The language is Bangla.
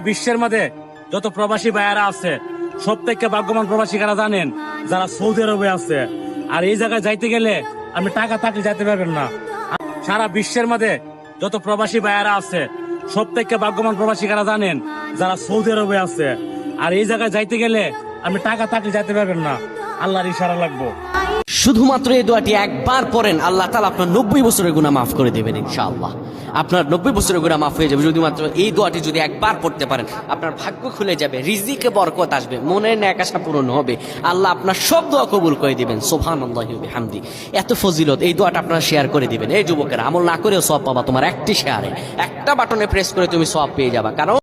বিশ্বের মধ্যে যত প্রবাসী ভাইয়ারা আছে সব থেকে ভাগ্যবান প্রবাসী কারা জানেন? যারা সৌদি আরবে আছে। আর এই জায়গায় যাইতে গেলে আপনি টাকা থাকলে যাইতে পারবেন না। সারা বিশ্বের মধ্যে যত প্রবাসী ভাইয়ারা আছে সব থেকে ভাগ্যবান প্রবাসী কারা জানেন? যারা সৌদি আরবে আছে। আর এই জায়গায় যাইতে গেলে আপনি টাকা থাকলে যাইতে পারবেন না, আল্লাহর ইশারা লাগবো। শুধুমাত্র এই দোয়াটি একবার পড়েন, আল্লাহ তাআলা আপনার 90 বছরের গুনাহ মাফ করে দেবেন ইনশাআল্লাহ। আপনার 90 বছরের গুনাহ মাফ হয়ে যাবে যদি মাত্র এই দোয়াটি যদি একবার পড়তে পারেন। আপনার ভাগ্য খুলে যাবে, রিজিকে বরকত আসবে, মনের ন্যাক আশা পূরণ হবে, আল্লাহ আপনার সব দোয়া কবুল করে দিবেন। সুবহানাল্লাহি ওয়া বিহামদি। এত ফজিলত, এই দোয়াটা আপনারা শেয়ার করে দিবেন। এই যুবকেরা, আমল না করেও সওয়াব পাবা তোমার একটি শেয়ারে, একটা বাটনে প্রেস করে তুমি সওয়াব পেয়ে যাবা। কারণ